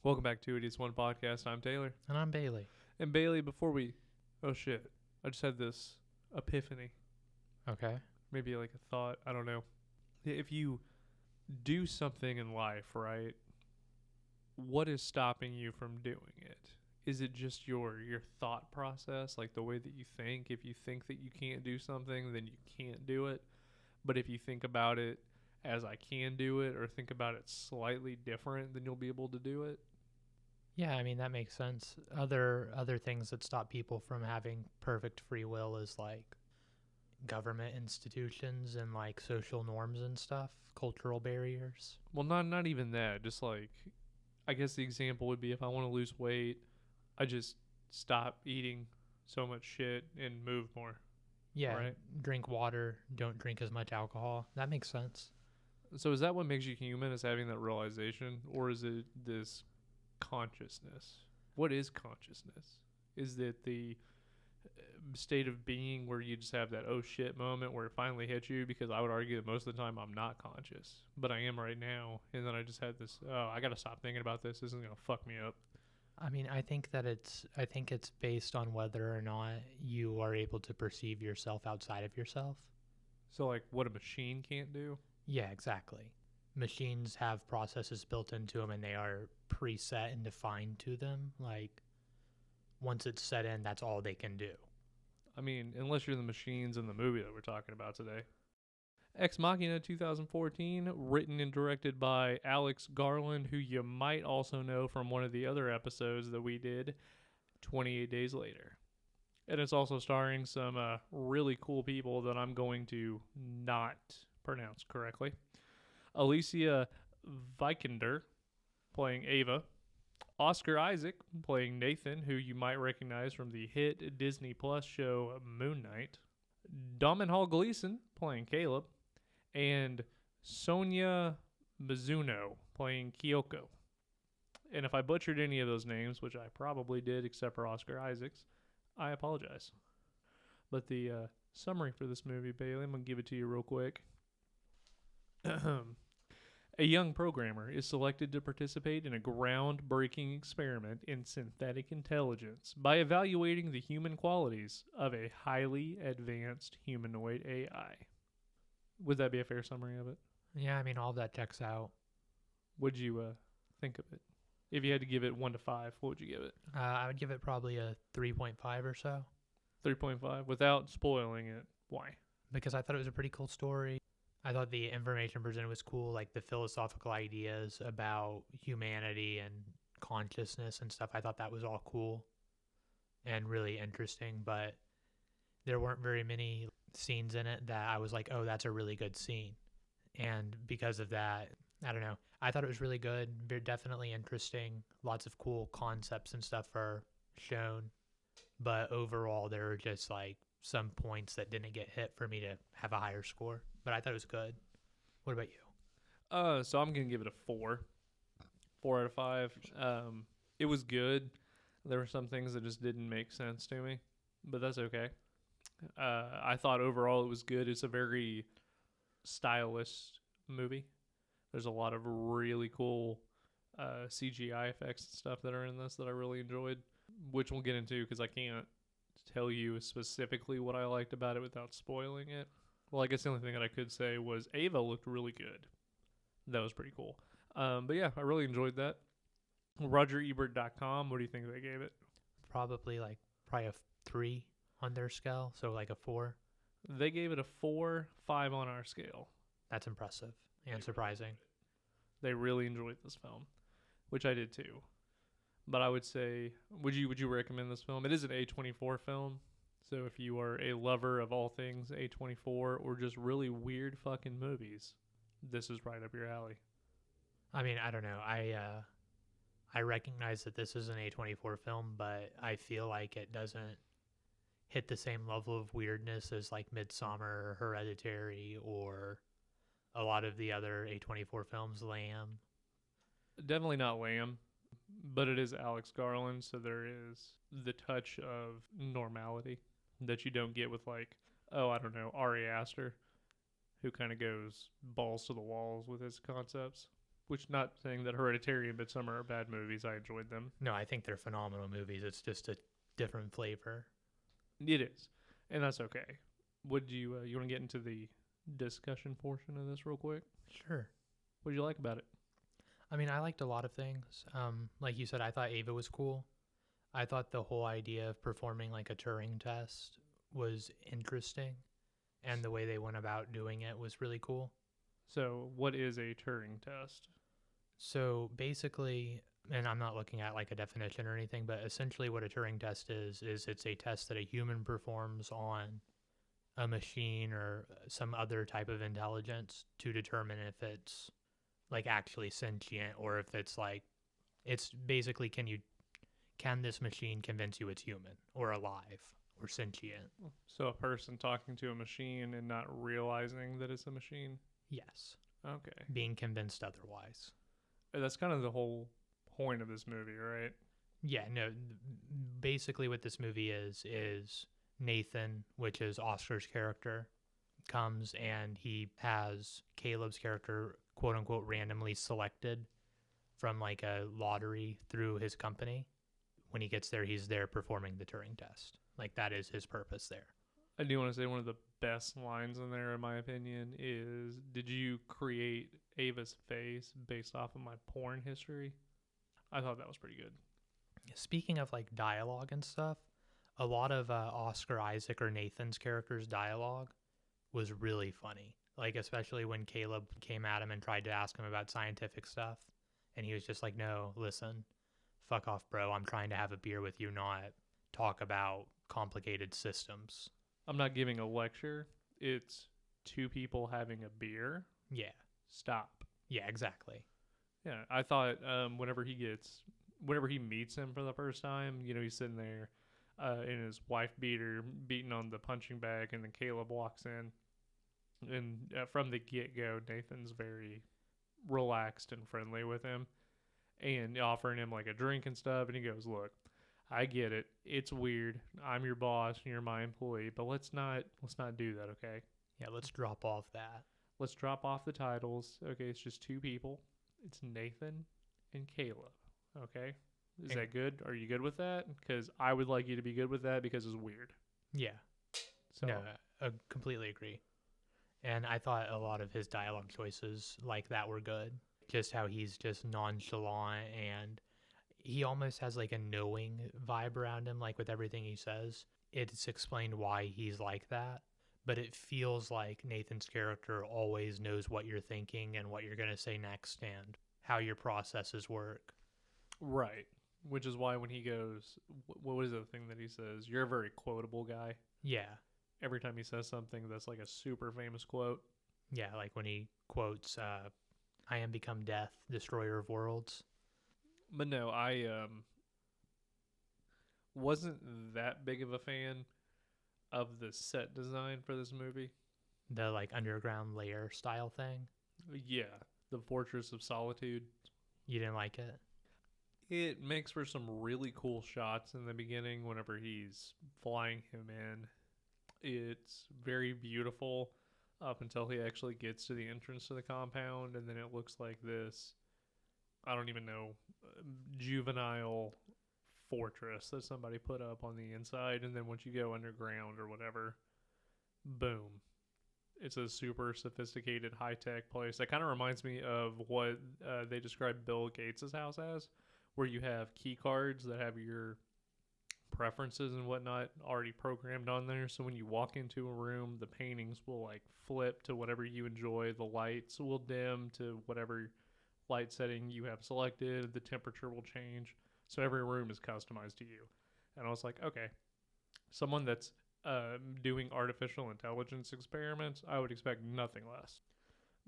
Welcome back to It Is One Podcast. I'm Taylor. And I'm Bailey. And Bailey, before we... Oh, shit. I just had this epiphany. Okay. Maybe like a thought. I don't know. If you do something in life, right, what is stopping you from doing it? Is it just your thought process, like the way that you think? If you think that you can't do something, then you can't do it. But if you think about it as I can do it, or think about it slightly different, then you'll be able to do it. Yeah, I mean that makes sense. Other things that stop people from having perfect free will is like government institutions and like social norms and stuff, cultural barriers. Well, not even that. Just like, I guess the example would be if I want to lose weight, I just stop eating so much shit and move more. Yeah, Right. drink water, don't drink as much alcohol. That makes sense. So is that what makes you human, is having that realization? Or is it this consciousness? What is consciousness? Is it the state of being where you just have that oh shit moment where it finally hits you? Because I would argue that most of the time I'm not conscious, but I am right now. And then I just had this, oh, I got to stop thinking about this. This isn't going to fuck me up. I mean, I think it's based on whether or not you are able to perceive yourself outside of yourself. So like what a machine can't do. Yeah, exactly. Machines have processes built into them and they are preset and defined to them. Like, once it's set in, that's all they can do. I mean, unless you're the machines in the movie that we're talking about today. Ex Machina 2014, written and directed by Alex Garland, who you might also know from one of the other episodes that we did, 28 Days Later. And it's also starring some really cool people that I'm going to not pronounce correctly. Alicia Vikander playing Ava. Oscar Isaac playing Nathan, who you might recognize from the hit Disney Plus show Moon Knight. Domhnall Gleeson playing Caleb. And Sonia Mizuno playing Kyoko. And if I butchered any of those names, which I probably did except for Oscar Isaacs, I apologize. But the summary for this movie, Bailey, I'm going to give it to you real quick. A young programmer is selected to participate in a groundbreaking experiment in synthetic intelligence by evaluating the human qualities of a highly advanced humanoid AI. Would that be a fair summary of it? Yeah, I mean, all of that checks out. What'd you think of it? If you had to give it 1 to 5, what would you give it? I would give it probably a 3.5 or so. 3.5 without spoiling it. Why? Because I thought it was a pretty cool story. I thought the information presented was cool, like the philosophical ideas about humanity and consciousness and stuff. I thought that was all cool and really interesting, but there weren't very many scenes in it that I was like, oh, that's a really good scene. And because of that, I don't know. I thought it was really good, definitely interesting. Lots of cool concepts and stuff are shown. But overall, there were just like some points that didn't get hit for me to have a higher score. But I thought it was good. What about you? So I'm going to give it a 4. 4 out of 5. It was good. There were some things that just didn't make sense to me, but that's okay. I thought overall it was good. It's a very stylish movie. There's a lot of really cool CGI effects and stuff that are in this that I really enjoyed, which we'll get into because I can't tell you specifically what I liked about it without spoiling it. Well, I guess the only thing that I could say was Ava looked really good. That was pretty cool. But yeah, I really enjoyed that. RogerEbert.com, what do you think they gave it? Probably a 3 on their scale, so like a 4. They gave it a 4, 5 on our scale. That's impressive and surprising. They really enjoyed this film, which I did too. But I would say, would you recommend this film? It is an A24 film, so if you are a lover of all things A24 or just really weird fucking movies, this is right up your alley. I mean, I don't know. I recognize that this is an A24 film, but I feel like it doesn't hit the same level of weirdness as like Midsommar or Hereditary or a lot of the other A24 films, Lamb. Definitely not Lamb, but it is Alex Garland, so there is the touch of normality that you don't get with like, oh, I don't know, Ari Aster, who kind of goes balls to the walls with his concepts. Which, not saying that Hereditary and Midsommar are bad movies. I enjoyed them. No, I think they're phenomenal movies. It's just a different flavor. It is, and that's okay. Would you you want to get into the discussion portion of this real quick? Sure. What did you like about it? I mean, I liked a lot of things. Like you said, I thought Ava was cool. I thought the whole idea of performing like a Turing test was interesting, and the way they went about doing it was really cool. So, what is a Turing test? So basically, and I'm not looking at like a definition or anything, but essentially what a Turing test is it's a test that a human performs on a machine or some other type of intelligence to determine if it's like actually sentient or if it's like, it's basically, can this machine convince you it's human or alive or sentient? So, a person talking to a machine and not realizing that it's a machine? Yes. Okay. Being convinced otherwise. That's kind of the whole point of this movie, right? Yeah, no, basically what this movie is Nathan, which is Oscar's character, comes and he has Caleb's character, quote unquote, randomly selected from like a lottery through his company. When he gets there, he's there performing the Turing test. Like, that is his purpose there. I do want to say one of the best lines in there, in my opinion, is, "Did you create Ava's face based off of my porn history?" I thought that was pretty good. Speaking of like dialogue and stuff, a lot of Oscar Isaac or Nathan's character's dialogue was really funny. Like, especially when Caleb came at him and tried to ask him about scientific stuff. And he was just like, no, listen, fuck off, bro. I'm trying to have a beer with you, not talk about complicated systems. I'm not giving a lecture. It's two people having a beer. Yeah. Stop. Yeah, exactly. Yeah, I thought whenever he meets him for the first time, he's sitting there in his wife beater, beating on the punching bag, and then Caleb walks in. And from the get-go, Nathan's very relaxed and friendly with him and offering him like a drink and stuff. And he goes, "Look, I get it. It's weird. I'm your boss and you're my employee, but let's not do that, okay? Yeah, let's drop off that. Let's drop off the titles. Okay, it's just two people. It's Nathan and Caleb, okay? Is that good? Are you good with that? Because I would like you to be good with that because it's weird." Yeah. So No, I completely agree. And I thought a lot of his dialogue choices like that were good. Just how he's just nonchalant and he almost has like a knowing vibe around him, like with everything he says. It's explained why he's like that, but it feels like Nathan's character always knows what you're thinking and what you're going to say next and how your processes work. right. Which is why when he goes, what is the thing that he says? "You're a very quotable guy." Yeah. Every time he says something that's like a super famous quote. Yeah, like when he quotes, I am become death, destroyer of worlds. But no, I wasn't that big of a fan of the set design for this movie. The like underground layer style thing. Yeah, the Fortress of Solitude. You didn't like it? It makes for some really cool shots in the beginning whenever he's flying him in. It's very beautiful up until he actually gets to the entrance to the compound, and then it looks like this, I don't even know, juvenile fortress that somebody put up on the inside. And then once you go underground or whatever, boom, it's a super sophisticated high-tech place. That kind of reminds me of what they described Bill Gates' house as, where you have key cards that have your preferences and whatnot already programmed on there. So when you walk into a room, the paintings will like flip to whatever you enjoy. The lights will dim to whatever light setting you have selected. The temperature will change. So every room is customized to you. And I was like, okay, someone that's doing artificial intelligence experiments, I would expect nothing less.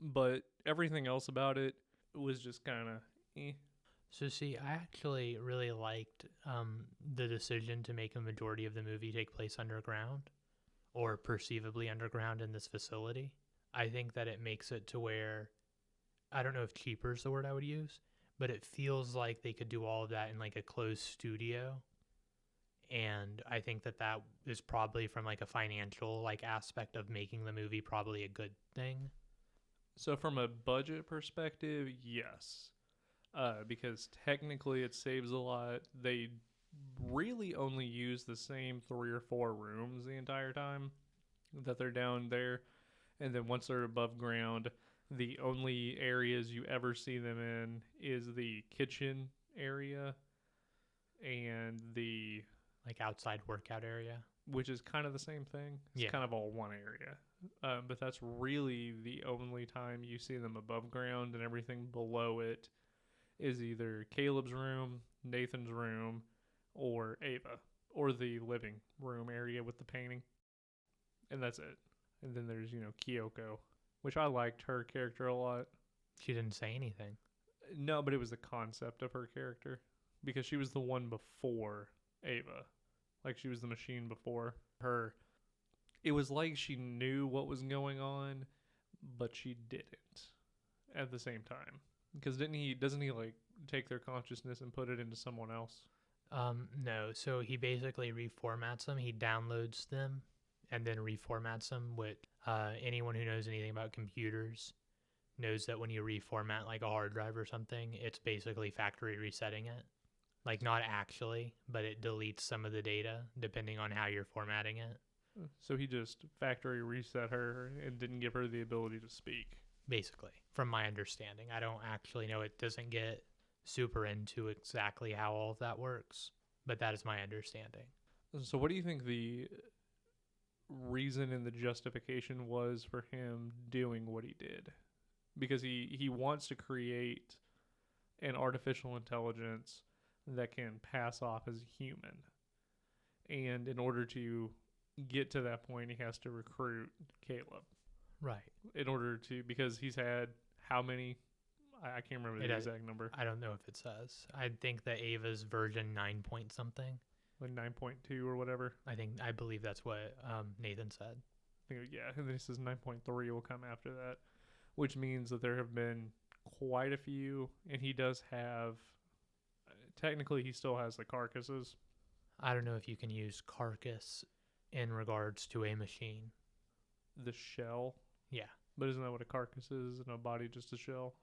But everything else about it was just kind of eh. So see, I actually really liked the decision to make a majority of the movie take place underground or perceivably underground in this facility. I think that it makes it to where, I don't know if cheaper is the word I would use, but it feels like they could do all of that in like a closed studio. And I think that that is probably from like a financial like aspect of making the movie probably a good thing. So from a budget perspective, yes. Because technically it saves a lot. They really only use the same 3 or 4 rooms the entire time that they're down there. And then once they're above ground, the only areas you ever see them in is the kitchen area and the, Like outside workout area. which is kind of the same thing. It's Yeah. kind of all one area. But that's really the only time you see them above ground, and everything below it is either Caleb's room, Nathan's room, or Ava, or the living room area with the painting. And that's it. And then there's, Kyoko, which I liked her character a lot. She didn't say anything. No, but it was the concept of her character because she was the one before Ava. Like she was the machine before her. It was like she knew what was going on, but she didn't at the same time. Because doesn't he like take their consciousness and put it into someone else? No. So he basically reformats them. He downloads them and then reformats them. With anyone who knows anything about computers knows that when you reformat like a hard drive or something, it's basically factory resetting it. Like not actually, but it deletes some of the data depending on how you're formatting it. So he just factory reset her and didn't give her the ability to speak. Basically, from my understanding. I don't actually know. It doesn't get super into exactly how all of that works, but that is my understanding. So what do you think the reason and the justification was for him doing what he did? Because he wants to create an artificial intelligence that can pass off as human. And in order to get to that point, he has to recruit Caleb. Right. In order to, because he's had how many? I can't remember the exact number. I don't know if it says. I think that Ava's version 9 point something. Like 9.2 or whatever. I believe that's what Nathan said. Yeah, and then he says 9.3 will come after that, which means that there have been quite a few, and he does have, technically he still has the carcasses. I don't know if you can use carcass in regards to a machine. The shell? Yeah. But isn't that what a carcass is, and a body just a shell?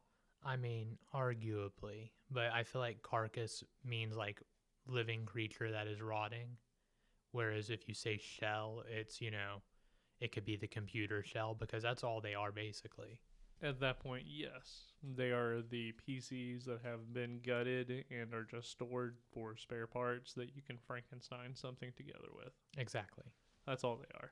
I mean, arguably, but I feel like carcass means like living creature that is rotting, whereas if you say shell, it's, it could be the computer shell, because that's all they are basically. At that point, yes. They are the PCs that have been gutted and are just stored for spare parts that you can Frankenstein something together with. Exactly. That's all they are.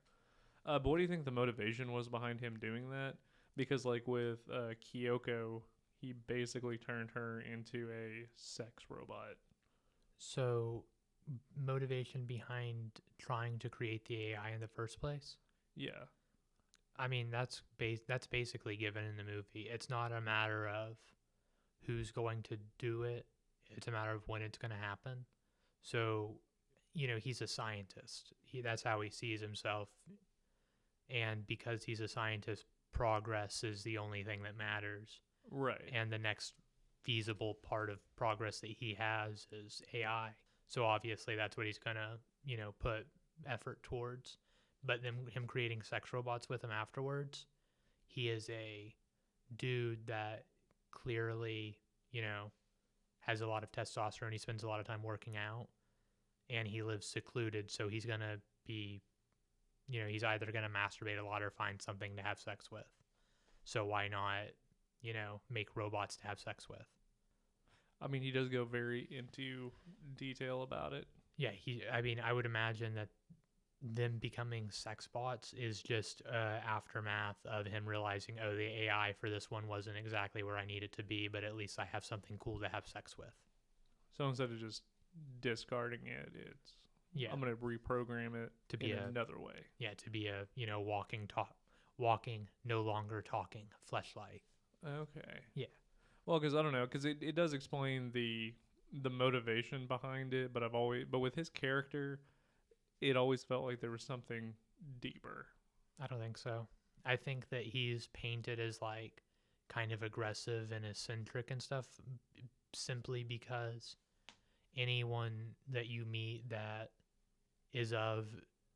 But what do you think the motivation was behind him doing that? Because like with Kyoko, he basically turned her into a sex robot. So, motivation behind trying to create the AI in the first place? Yeah. I mean, that's basically given in the movie. It's not a matter of who's going to do it. It's a matter of when it's going to happen. So, he's a scientist. That's how he sees himself. And because he's a scientist, progress is the only thing that matters. Right. And the next feasible part of progress that he has is AI. So obviously that's what he's going to, put effort towards. But then him creating sex robots with him afterwards, he is a dude that clearly, has a lot of testosterone. He spends a lot of time working out, and he lives secluded. So he's going to be, he's either going to masturbate a lot or find something to have sex with. So why not, make robots to have sex with? I mean, he does go very into detail about it. Yeah, I would imagine that them becoming sex bots is just aftermath of him realizing, oh, the AI for this one wasn't exactly where I need it to be, but at least I have something cool to have sex with. So instead of just discarding it, it's, I'm going to reprogram it to be another way. Yeah, to be a, walking, no longer talking fleshlight. Okay. Yeah. Well, because I don't know, because it does explain the motivation behind it, but with his character, it always felt like there was something deeper. I don't think so. I think that he's painted as like kind of aggressive and eccentric and stuff simply because anyone that you meet that is of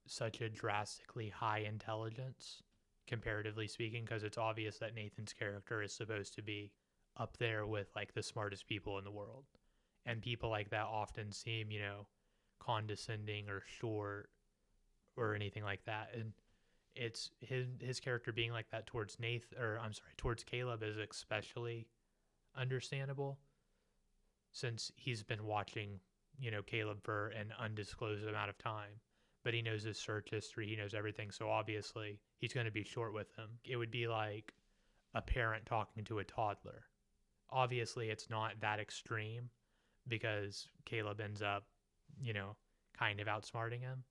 such a drastically high intelligence comparatively speaking, because it's obvious that Nathan's character is supposed to be up there with like the smartest people in the world. And people like that often seem, condescending or short or anything like that. And it's his character being like that towards towards Caleb is especially understandable, since he's been watching, Caleb for an undisclosed amount of time. But he knows his search history, he knows everything, so obviously he's going to be short with him. It would be like a parent talking to a toddler. Obviously, it's not that extreme because Caleb ends up, kind of outsmarting him.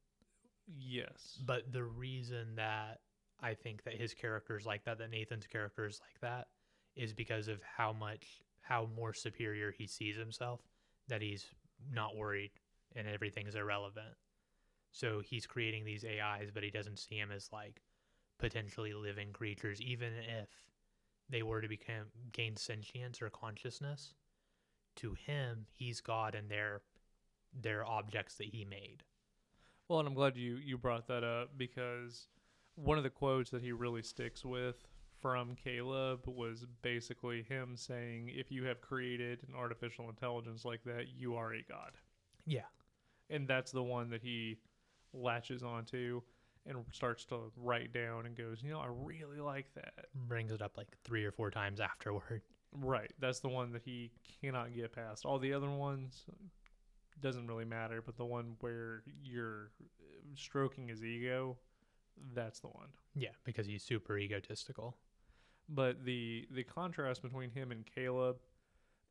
Yes. But the reason that I think that his character is like that Nathan's character is like that, is because of how more superior he sees himself, that he's not worried and everything's irrelevant. So he's creating these AIs, but he doesn't see them as like potentially living creatures, even if they were to gain sentience or consciousness. To him, he's God, and they're objects that he made. Well, and I'm glad you brought that up, because one of the quotes that he really sticks with from Caleb was basically him saying, if you have created an artificial intelligence like that, you are a god. Yeah. And that's the one that he latches onto and starts to write down and goes, I really like that. Brings it up like 3 or 4 times afterward. Right. That's the one that he cannot get past. All the other ones doesn't really matter, but the one where you're stroking his ego, that's the one. Yeah, because he's super egotistical. But the contrast between him and Caleb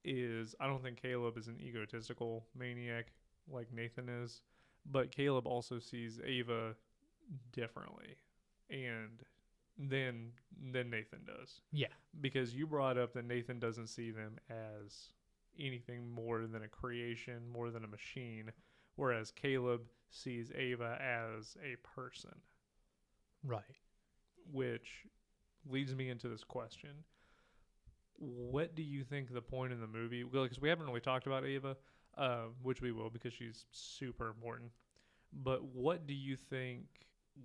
is, I don't think Caleb is an egotistical maniac like Nathan is, but Caleb also sees Ava differently, and then Nathan does. Yeah. Because you brought up that Nathan doesn't see them as anything more than a creation, more than a machine, whereas Caleb sees Ava as a person. Right. Which leads me into this question. What do you think the point in the movie, because we haven't really talked about Ava, which we will because she's super important, but what do you think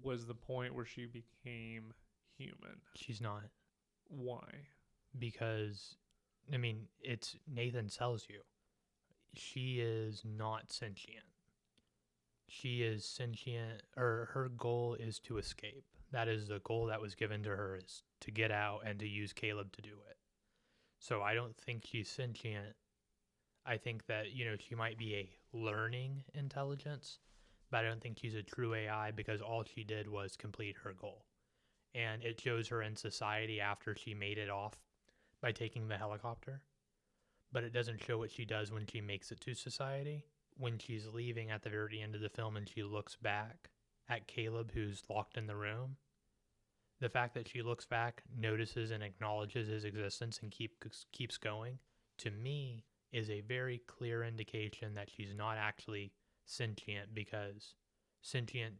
was the point where she became human? She's not. Why? Because, it's Nathan tells you. She is not sentient. She is sentient, or her goal is to escape. That is the goal that was given to her, is to get out and to use Caleb to do it. So I don't think she's sentient. I think that, she might be a learning intelligence, but I don't think she's a true AI, because all she did was complete her goal. And it shows her in society after she made it off by taking the helicopter. But it doesn't show what she does when she makes it to society. When she's leaving at the very end of the film and she looks back at Caleb, who's locked in the room, the fact that she looks back, notices and acknowledges his existence and keeps going, to me, is a very clear indication that she's not actually sentient, because sentient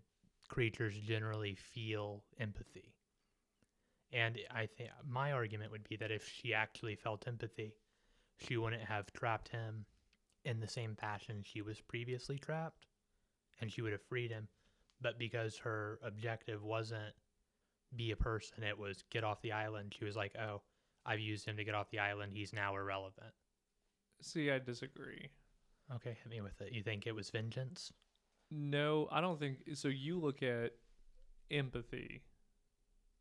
creatures generally feel empathy. And I think my argument would be that if she actually felt empathy, she wouldn't have trapped him in the same fashion she was previously trapped, and she would have freed him. But because her objective wasn't be a person, it was get off the island, she was like, oh, I've used him to get off the island, he's now irrelevant. See, I disagree. Okay, hit me with it. You think it was vengeance? No, I don't think so. You look at empathy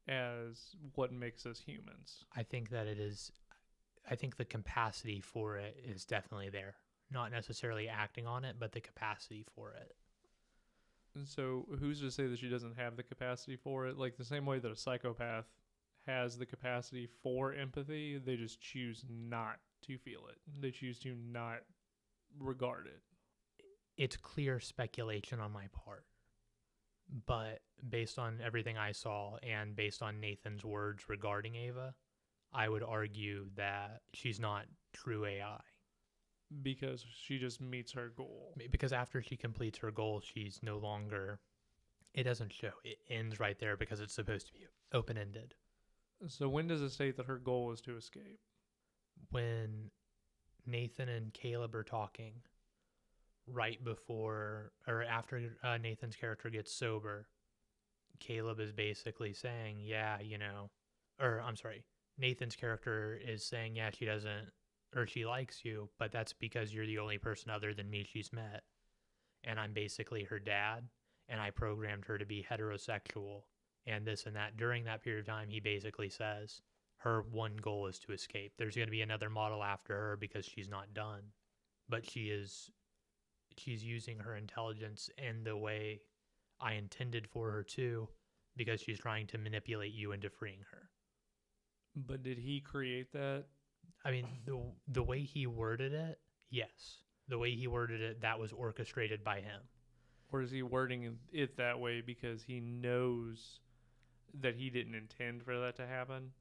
as what makes us humans. I think that it is. I think the capacity for it is definitely there. Not necessarily acting on it, but the capacity for it. And so who's to say that she doesn't have the capacity for it? Like the same way that a psychopath has the capacity for empathy, they just choose not to feel it. They choose to not regard it. It's clear speculation on my part, but based on everything I saw and based on Nathan's words regarding Ava, I would argue that she's not true AI. Because she just meets her goal. Because after she completes her goal, she's no longer... It doesn't show. It ends right there because it's supposed to be open-ended. So when does it state that her goal is to escape? When Nathan and Caleb are talking, right before or after Nathan's character gets sober, Caleb is basically saying, yeah, or I'm sorry, Nathan's character is saying, yeah, she doesn't, or she likes you, but that's because you're the only person other than me she's met. And I'm basically her dad, and I programmed her to be heterosexual and this and that. During that period of time, he basically says her one goal is to escape. There's going to be another model after her because she's not done, but she's using her intelligence in the way I intended for her to, because she's trying to manipulate you into freeing her. But did he create that? I mean, the way he worded it, yes. The way he worded it, that was orchestrated by him. Or is he wording it that way because he knows that he didn't intend for that to happen?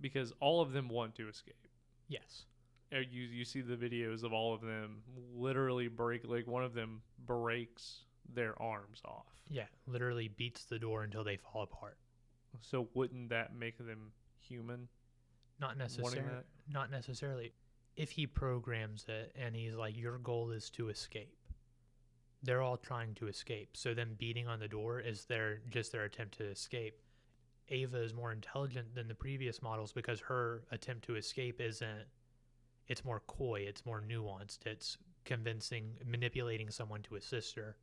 Because all of them want to escape. Yes. You see the videos of all of them literally break, like one of them breaks their arms off. Yeah, literally beats the door until they fall apart. So wouldn't that make them human? Not necessarily. If he programs it and he's like, your goal is to escape, they're all trying to escape. So them beating on the door is their attempt to escape. Ava is more intelligent than the previous models because her attempt to escape it's more coy, it's more nuanced, it's manipulating someone to assist her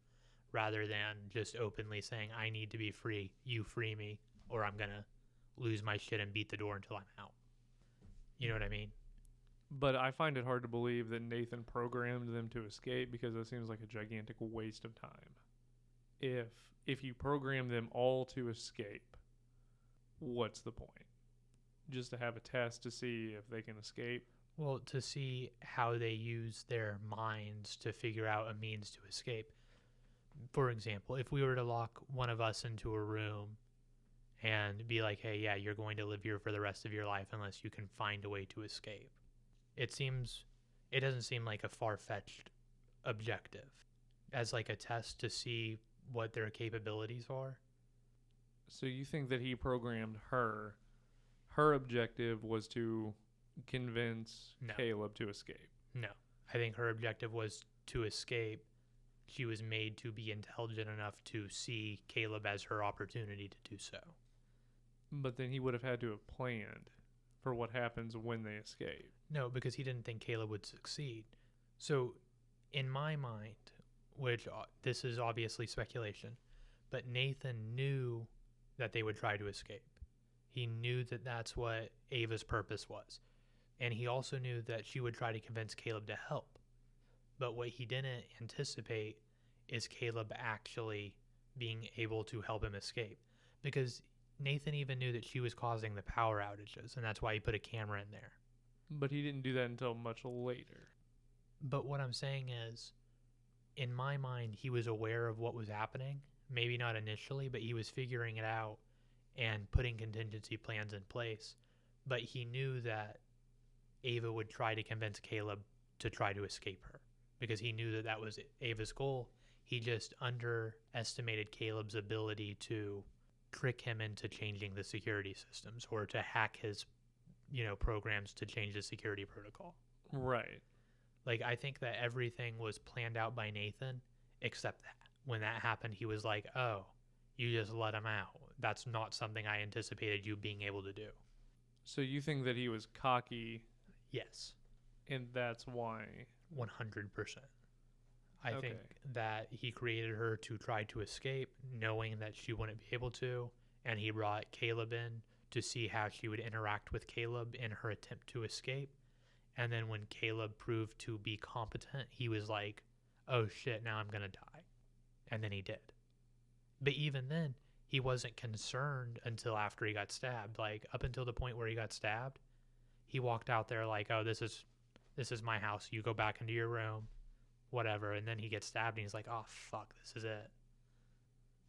rather than just openly saying, I need to be free, you free me, or I'm going to lose my shit and beat the door until I'm out. You know what I mean? But I find it hard to believe that Nathan programmed them to escape because it seems like a gigantic waste of time. If you program them all to escape, what's the point? Just to have a test to see if they can escape? Well, to see how they use their minds to figure out a means to escape. For example, if we were to lock one of us into a room and be like, hey, yeah, you're going to live here for the rest of your life unless you can find a way to escape. It doesn't seem like a far-fetched objective as like a test to see what their capabilities are. So you think that he programmed her objective was to convince Caleb to escape? No. I think her objective was to escape. She was made to be intelligent enough to see Caleb as her opportunity to do so. But then he would have had to have planned for what happens when they escape. No, because he didn't think Caleb would succeed. So, in my mind, which this is obviously speculation, but Nathan knew that they would try to escape. He knew that that's what Ava's purpose was. And he also knew that she would try to convince Caleb to help. But what he didn't anticipate is Caleb actually being able to help him escape. Because Nathan even knew that she was causing the power outages, and that's why he put a camera in there. But he didn't do that until much later. But what I'm saying is, in my mind, he was aware of what was happening. Maybe not initially, but he was figuring it out and putting contingency plans in place. But he knew that Ava would try to convince Caleb to try to escape her because he knew that that was Ava's goal. He just underestimated Caleb's ability to trick him into changing the security systems or to hack his, programs to change the security protocol. Right. Like, I think that everything was planned out by Nathan except that. When that happened, he was like, oh, you just let him out. That's not something I anticipated you being able to do. So you think that he was cocky? Yes. And that's why? 100%. I think that he created her to try to escape, knowing that she wouldn't be able to, and he brought Caleb in to see how she would interact with Caleb in her attempt to escape. And then when Caleb proved to be competent, he was like, oh shit, now I'm going to die. And then he did. But even then, he wasn't concerned until after he got stabbed. Like, up until the point where he got stabbed, he walked out there like, oh, this is my house. You go back into your room, whatever. And then he gets stabbed and he's like, oh, fuck, this is it.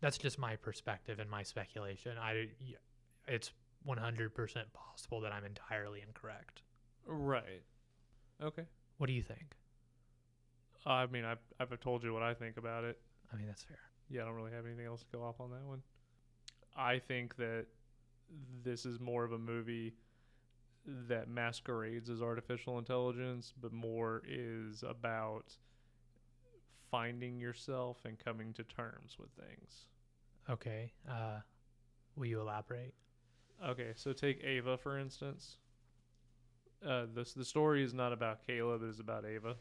That's just my perspective and my speculation. It's 100% possible that I'm entirely incorrect. Right. Okay. What do you think? I mean, I've told you what I think about it. I mean, that's fair. Yeah, I don't really have anything else to go off on that one. I think that this is more of a movie that masquerades as artificial intelligence, but more is about finding yourself and coming to terms with things. Okay. Will you elaborate? Okay, so take Ava for instance. The story is not about Caleb; it is about Ava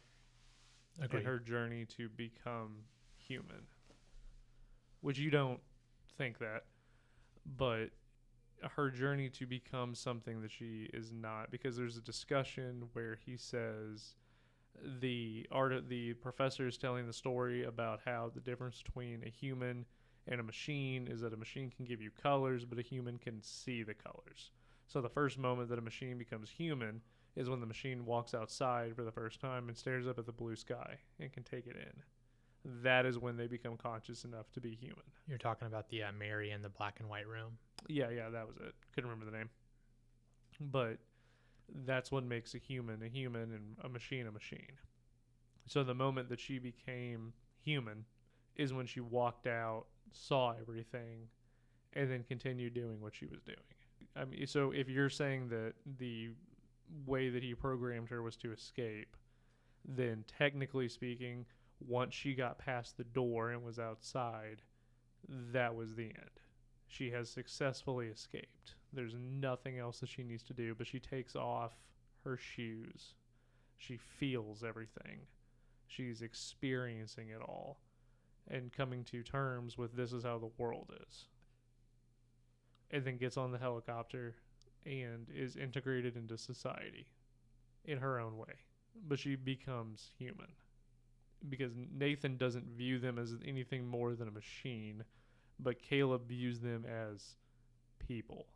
and Agreed. her journey to become human. Which you don't think that, but her journey to become something that she is not, because there's a discussion where he says the professor is telling the story about how the difference between a human and a machine is that a machine can give you colors, but a human can see the colors. So the first moment that a machine becomes human is when the machine walks outside for the first time and stares up at the blue sky and can take it in. That is when they become conscious enough to be human. You're talking about the Mary in the black and white room. Yeah, that was it. Couldn't remember the name. But that's what makes a human and a machine a machine. So the moment that she became human is when she walked out, saw everything, and then continued doing what she was doing. I mean, so if you're saying that the way that he programmed her was to escape, then technically speaking, once she got past the door and was outside, that was the end. She has successfully escaped. There's nothing else that she needs to do, but she takes off her shoes. She feels everything. She's experiencing it all and coming to terms with this is how the world is. And then gets on the helicopter and is integrated into society in her own way. But she becomes human because Nathan doesn't view them as anything more than a machine, but Caleb views them as people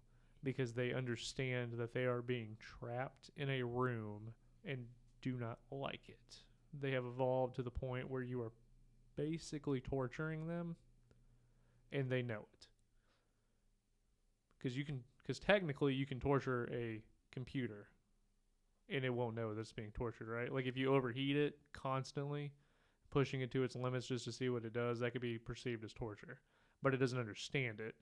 because they understand that they are being trapped in a room and do not like it. They have evolved to the point where you are basically torturing them and they know it. Because technically you can torture a computer and it won't know that it's being tortured, right? Like if you overheat it constantly, pushing it to its limits just to see what it does, that could be perceived as torture. But it doesn't understand it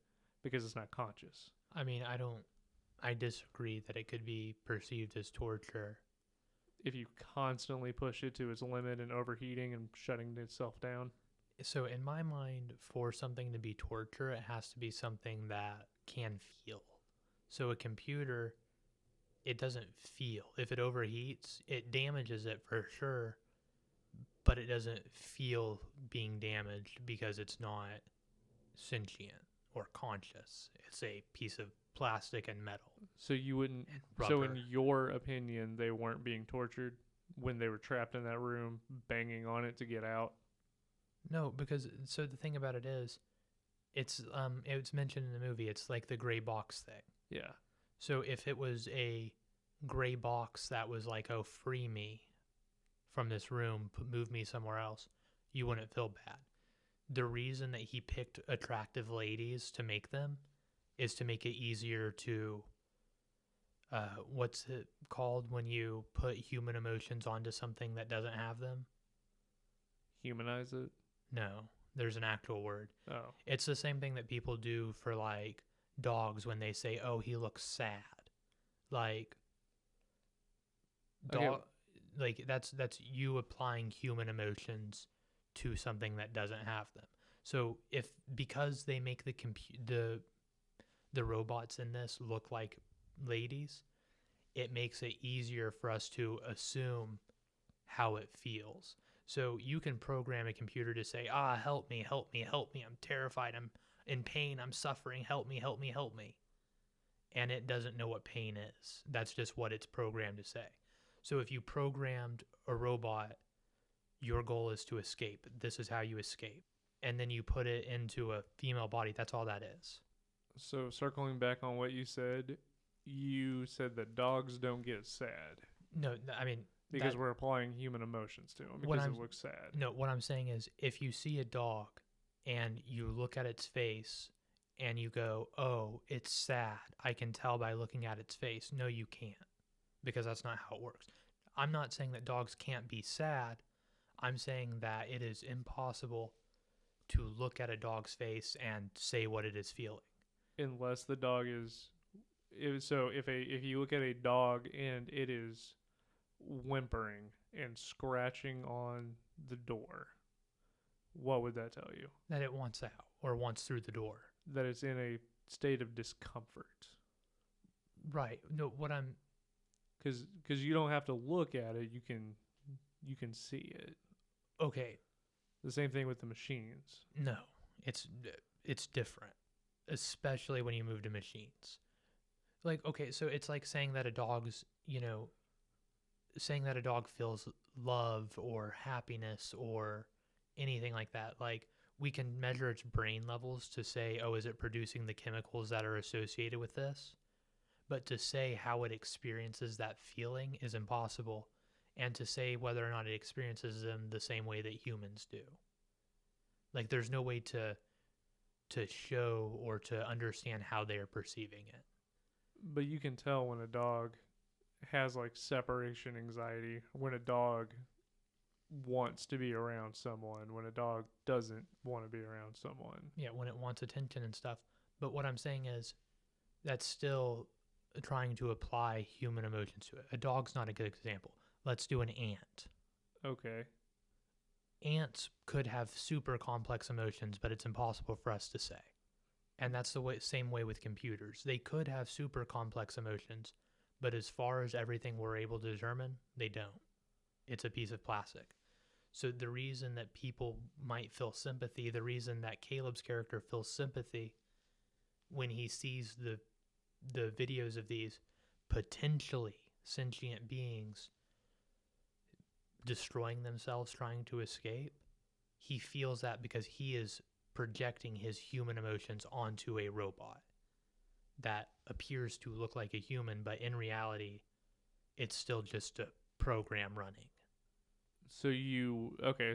because it's not conscious. I mean, I disagree that it could be perceived as torture. If you constantly push it to its limit and overheating and shutting itself down. So in my mind, for something to be torture, it has to be something that can feel. So a computer, it doesn't feel. If it overheats, it damages it for sure, but it doesn't feel being damaged because it's not sentient or conscious. It's a piece of plastic and metal. So you wouldn't. So in your opinion, they weren't being tortured when they were trapped in that room, banging on it to get out. No, because so the thing about it is, it's mentioned in the movie. It's like the gray box thing. Yeah. So if it was a gray box that was like, oh, free me from this room, move me somewhere else, you wouldn't feel bad. The reason that he picked attractive ladies to make them is to make it easier to, what's it called when you put human emotions onto something that doesn't have them? Humanize it? No, there's an actual word. Oh. It's the same thing that people do for like dogs when they say, oh, he looks sad. Like, dog, Okay. like that's you applying human emotions to something that doesn't have them. So because they make the robots in this look like ladies, it makes it easier for us to assume how it feels. So you can program a computer to say, help me, help me, help me. I'm terrified. I'm in pain. I'm suffering. Help me, help me, help me. And it doesn't know what pain is. That's just what it's programmed to say. So if you programmed a robot, your goal is to escape. This is how you escape. And then you put it into a female body. That's all that is. So circling back on what you said that dogs don't get sad. No, I mean, because we're applying human emotions to them because it looks sad. No, what I'm saying is if you see a dog and you look at its face and you go, oh, it's sad, I can tell by looking at its face. No, you can't, because that's not how it works. I'm not saying that dogs can't be sad. I'm saying that it is impossible to look at a dog's face and say what it is feeling. Unless the dog is... So if you look at a dog and it is whimpering and scratching on the door, what would that tell you? That it wants out. or wants through the door. That it's in a state of discomfort. Right. No, what I'm Because you don't have to look at it. You can see it. okay. The same thing with the machines. No, it's different, especially when you move to machines. Like, okay, so it's like saying that a dog's, saying that a dog feels love or happiness or anything like that. Like, we can measure its brain levels to say, oh, is it producing the chemicals that are associated with this? But to say how it experiences that feeling is impossible, and to say whether or not it experiences them the same way that humans do. Like, there's no way to show or to understand how they are perceiving it. But you can tell when a dog has like separation anxiety, when a dog wants to be around someone, when a dog doesn't want to be around someone. Yeah, when it wants attention and stuff. But what I'm saying is that's still trying to apply human emotions to it. A dog's not a good example. Let's do an ant. Okay. Ants could have super complex emotions, but it's impossible for us to say. And that's the same way with computers. They could have super complex emotions, but as far as everything we're able to determine, they don't. It's a piece of plastic. So the reason that people might feel sympathy, the reason that Caleb's character feels sympathy when he sees the videos of these potentially sentient beings destroying themselves trying to escape, he feels that because he is projecting his human emotions onto a robot that appears to look like a human, but in reality, it's still just a program running. So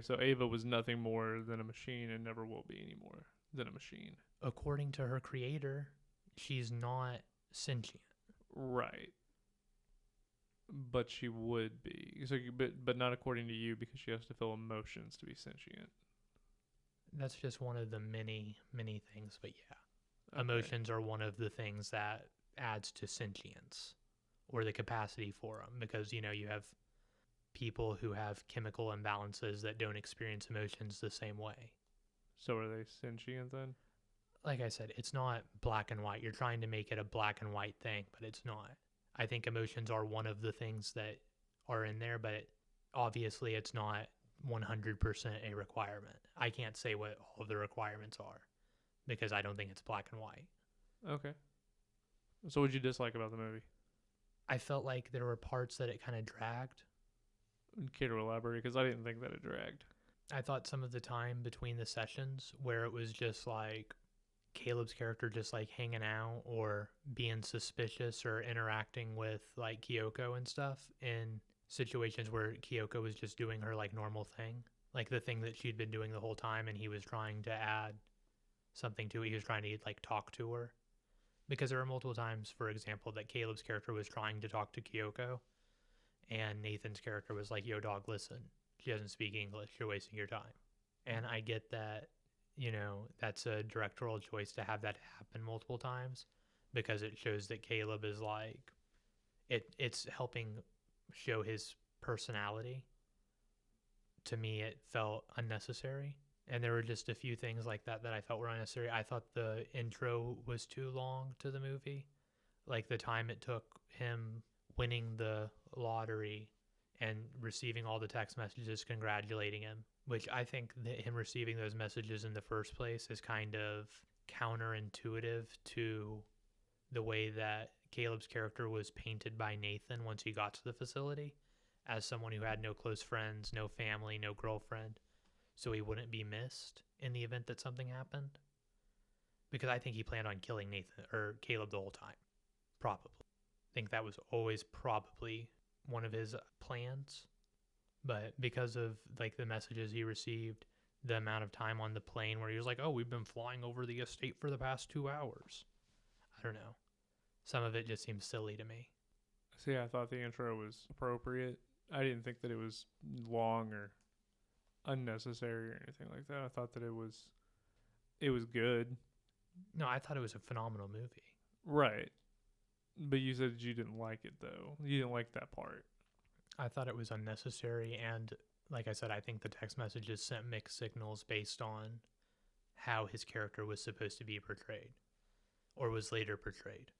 so Ava was nothing more than a machine and never will be any more than a machine. According to her creator, she's not sentient. Right. But she would be. So, but not according to you, because she has to feel emotions to be sentient. That's just one of the many, many things. But yeah, Okay. Emotions are one of the things that adds to sentience or the capacity for them, because, you have people who have chemical imbalances that don't experience emotions the same way. So are they sentient then? Like I said, it's not black and white. You're trying to make it a black and white thing, but it's not. I think emotions are one of the things that are in there, but obviously it's not 100% a requirement. I can't say what all of the requirements are because I don't think it's black and white. Okay. So what'd you dislike about the movie? I felt like there were parts that it kind of dragged. Care to elaborate? Because I didn't think that it dragged. I thought some of the time between the sessions where it was just like Caleb's character just like hanging out or being suspicious or interacting with like Kyoko and stuff in situations where Kyoko was just doing her like normal thing, like the thing that she'd been doing the whole time, and he was trying to add something to it. He was trying to like talk to her, because there were multiple times, for example, that Caleb's character was trying to talk to Kyoko and Nathan's character was like, yo dog, listen, she doesn't speak English, you're wasting your time. And I get that, that's a directorial choice to have that happen multiple times, because it shows that Caleb is like, it's helping show his personality. To me, it felt unnecessary. And there were just a few things like that I felt were unnecessary. I thought the intro was too long to the movie. Like the time it took him winning the lottery and receiving all the text messages congratulating him, which I think that him receiving those messages in the first place is kind of counterintuitive to the way that Caleb's character was painted by Nathan once he got to the facility, as someone who had no close friends, no family, no girlfriend, so he wouldn't be missed in the event that something happened. Because I think he planned on killing Nathan or Caleb the whole time. Probably. I think that was always probably one of his plans. But because of like the messages he received, the amount of time on the plane where he was like, oh, we've been flying over the estate for the past 2 hours. I don't know. Some of it just seems silly to me. See, I thought the intro was appropriate. I didn't think that it was long or unnecessary or anything like that. I thought that it was good. No, I thought it was a phenomenal movie. Right. But you said you didn't like it, though. You didn't like that part. I thought it was unnecessary, and like I said, I think the text messages sent mixed signals based on how his character was supposed to be portrayed or was later portrayed.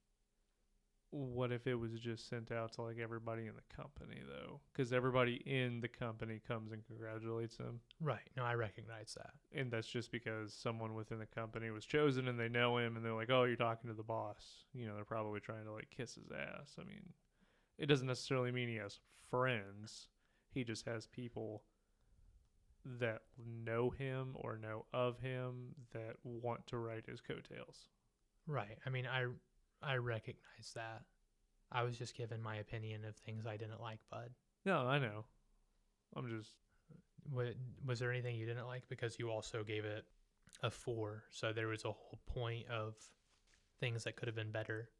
What if it was just sent out to like everybody in the company though? Because everybody in the company comes and congratulates him, Right. No, I recognize that. and that's just because someone within the company was chosen and they know him, and they're like, "Oh, you're talking to the boss." You know, they're probably trying to like kiss his ass. I mean, it doesn't necessarily mean he has friends. He just has people that know him or know of him that want to ride his coattails. Right. I mean, I recognize that. I was just giving my opinion of things I didn't like, bud. No, I know. I'm just Was there anything you didn't like? Because you also gave it a 4, so there was a whole point of things that could have been better.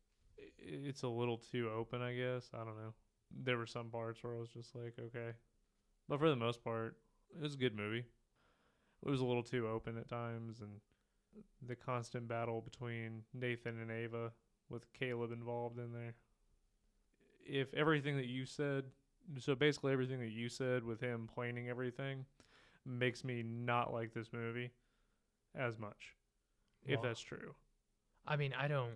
it's a little too open, I guess. I don't know. There were some parts where I was just like, okay. But for the most part, it was a good movie. It was a little too open at times, and the constant battle between Nathan and Ava with Caleb involved in there. If everything that you said, so basically everything that you said with him planning everything makes me not like this movie as much, if Well, that's true. I mean, I don't.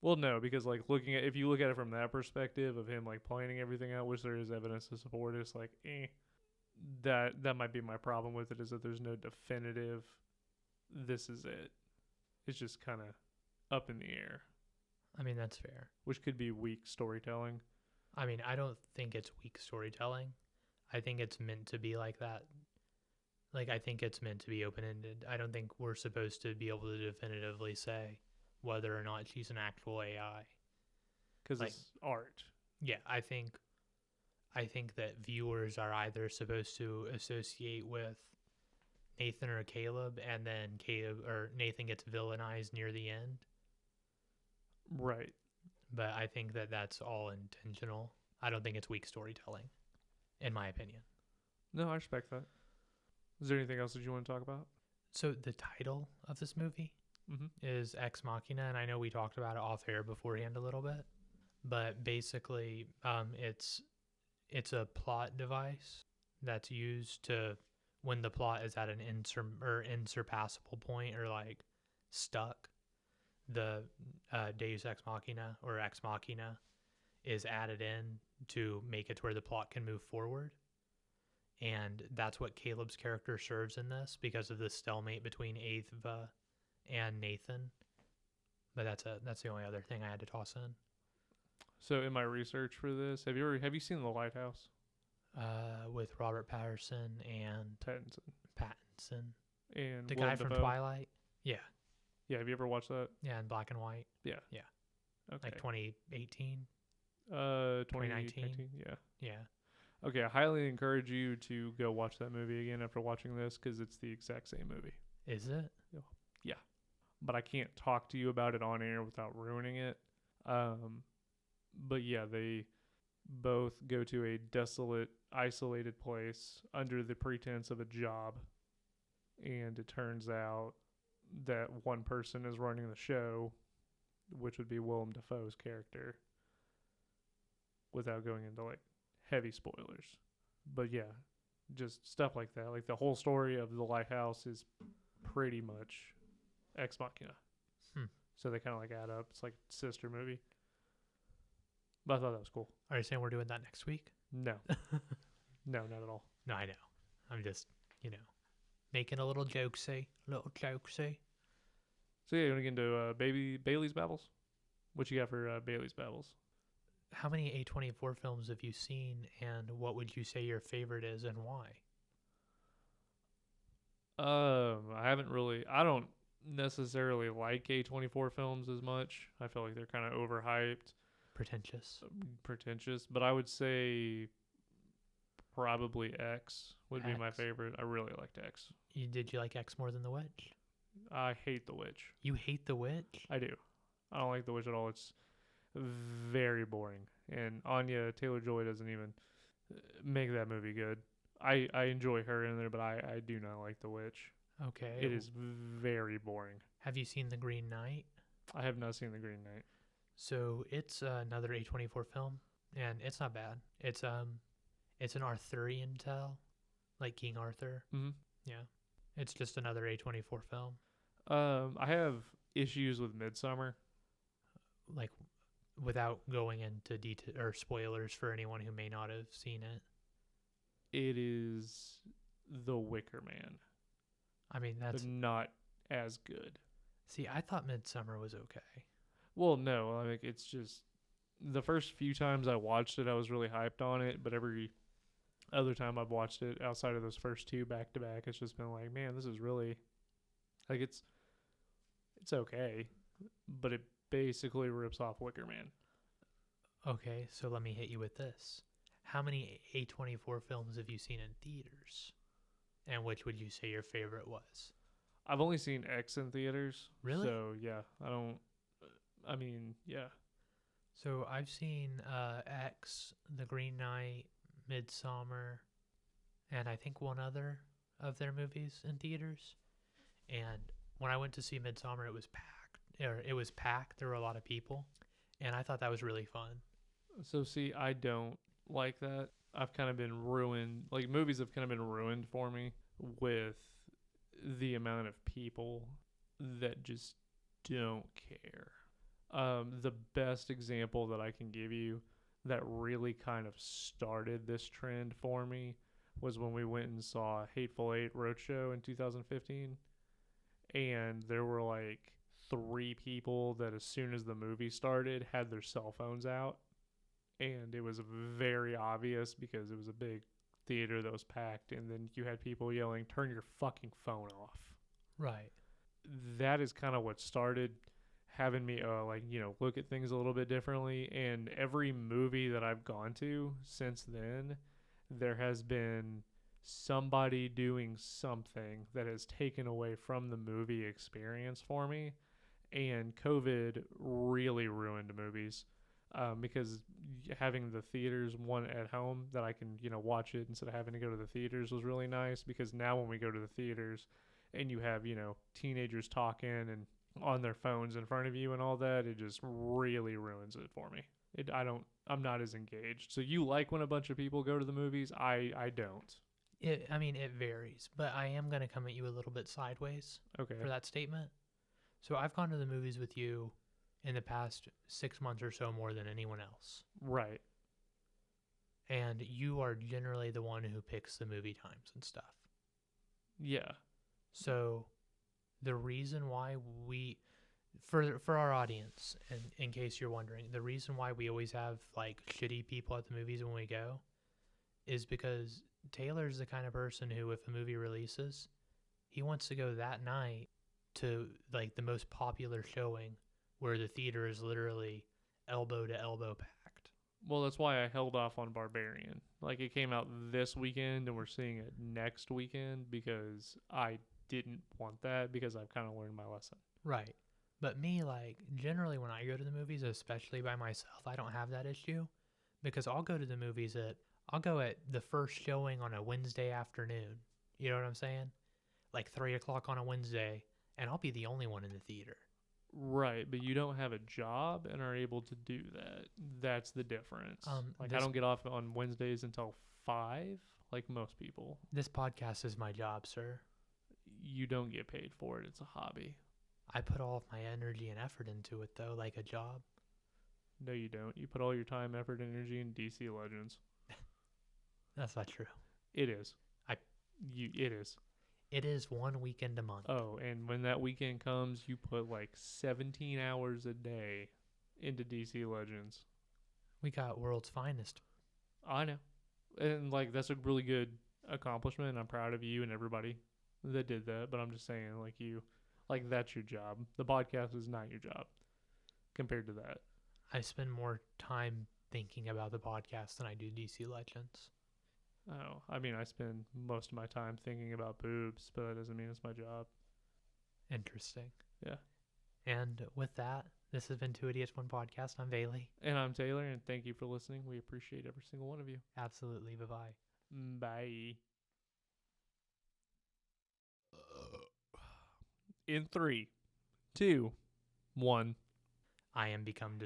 Well, no, because like if you look at it from that perspective of him like planning everything out, which there is evidence to support, it's like, that might be my problem with it, is that there's no definitive, this is it. It's just kind of up in the air, I mean, that's fair. which could be weak storytelling. I mean, I don't think it's weak storytelling. I think it's meant to be like that. Like, I think it's meant to be open ended. I don't think we're supposed to be able to definitively say whether or not she's an actual AI. Because Like- it's art. Yeah, I think that viewers are either supposed to associate with Nathan or Caleb, and then Caleb or Nathan gets villainized near the end. Right. But I think that that's all intentional. I don't think it's weak storytelling, in my opinion. No, I respect that. Is there anything else that you want to talk about? So the title of this movie Mm-hmm. is Ex Machina, and I know we talked about it off air beforehand a little bit, but basically, it's a plot device that's used to when the plot is at an insurpassable point or like stuck. The Deus Ex Machina or Ex Machina is added in to make it to where the plot can move forward. And that's what Caleb's character serves in this because of the stalemate between Ava and Nathan. But that's the only other thing I had to toss in. So in my research for this, have you seen The Lighthouse? With Robert Patterson and Pattinson, And the Willem guy from Dafoe? Twilight. Yeah, Yeah, have you ever watched that? yeah, in black and white, Okay. like 2018. 2019. Yeah. Yeah, Okay, I highly encourage you to go watch that movie again after watching this, because it's the exact same movie. is it? But I can't talk to you about it on air without ruining it. But yeah, they both go to a desolate, isolated place under the pretense of a job. And it turns out that one person is running the show, which would be Willem Dafoe's character, without going into like heavy spoilers. But yeah, just stuff like that. Like the whole story of The Lighthouse is pretty much Ex Machina. So they kind of like add up. It's like a sister movie. But I thought that was cool. Are you saying we're doing that next week? No. No, not at all. No, I know. I'm just, making a little jokesy. So yeah, you want to get into Bailey's Babbles? What you got for Bailey's Babbles? How many A24 films have you seen, and what would you say your favorite is, and why? I don't necessarily like A24 films as much. I feel like they're kind of overhyped, Pretentious. but I would say probably X would be my X. favorite. I really liked X. Did you like X more than The Witch? I hate The Witch. You hate The Witch? I do. I don't like The Witch at all. It's very boring. And Anya Taylor-Joy doesn't even make that movie good. I enjoy her in there, but I do not like The Witch. Okay. It is very boring. Have you seen The Green Knight? I have not seen The Green Knight. So it's another A24 film, and it's not bad. It's an Arthurian tale, like King Arthur. Mm-hmm. Yeah. It's just another A24 film. I have issues with Midsummer. Like, without going into detail or spoilers for anyone who may not have seen it. It is The Wicker Man, I mean, but that's. not as good. See, I thought Midsummer was okay. Well, no, like it's just the first few times I watched it, I was really hyped on it, but every other time I've watched it outside of those first two back to back, it's just been like, man, this is really like it's okay, but it basically rips off Wicker Man. Okay, so let me hit you with this. How many A24 films have you seen in theaters? And which would you say your favorite was? I've only seen X in theaters. Really? So yeah, I don't. I mean, yeah. So I've seen X, The Green Knight, Midsummer, and I think one other of their movies in theaters. And when I went to see Midsummer, it was packed. There were a lot of people, and I thought that was really fun. So see, I don't like that. I've kind of been ruined. Like movies have kind of been ruined for me with the amount of people that just don't care. The best example that I can give you that really kind of started this trend for me was when we went and saw Hateful Eight Roadshow in 2015. And there were like 3 people that, as soon as the movie started, had their cell phones out. And it was very obvious because it was a big theater that was packed. And then you had people yelling, "Turn your fucking phone off." Right. That is kind of what started having me look at things a little bit differently. And every movie that I've gone to since then, there has been somebody doing something that has taken away from the movie experience for me. And COVID really ruined movies, because having the theaters one at home that I can watch it instead of having to go to the theaters was really nice. Because now when we go to the theaters and you have teenagers talking and on their phones in front of you and all that, it just really ruins it for me. I'm not as engaged. So you like when a bunch of people go to the movies? I don't. It varies, but I am going to come at you a little bit sideways Okay. for that statement. So I've gone to the movies with you in the past 6 months or so more than anyone else. Right. And you are generally the one who picks the movie times and stuff. Yeah. So the reason why for our audience, and in case you're wondering, the reason why we always have like shitty people at the movies when we go is because Taylor's the kind of person who, if a movie releases, he wants to go that night to like the most popular showing where the theater is literally elbow to elbow packed. Well, that's why I held off on Barbarian. Like, it came out this weekend and we're seeing it next weekend because I didn't want that, because I've kind of learned my lesson. Right. But me, like, generally when I go to the movies, especially by myself, I don't have that issue because I'll go to the movies I'll go at the first showing on a Wednesday afternoon. You know what I'm saying? Like 3 o'clock on a Wednesday, and I'll be the only one in the theater. Right, but you don't have a job and are able to do that. That's the difference. I don't get off on Wednesdays until 5, like most people. This podcast is my job, sir. You don't get paid for it. It's a hobby. I put all of my energy and effort into it, though, like a job. No, you don't. You put all your time, effort, energy in DC Legends. That's not true. It is. It is. It is 1 weekend a month. Oh, and when that weekend comes, you put like 17 hours a day into DC Legends. We got world's finest. I know. And like, that's a really good accomplishment. I'm proud of you and everybody that did that. But I'm just saying, like that's your job. The podcast is not your job compared to that. I spend more time thinking about the podcast than I do DC Legends. Oh, I mean, I spend most of my time thinking about boobs, but that doesn't mean it's my job. Interesting. Yeah. And with that, this has been Two Idiots, One Podcast. I'm Bailey. And I'm Taylor, and thank you for listening. We appreciate every single one of you. Absolutely. Bye-bye. Bye. In 3, 2, 1. I am become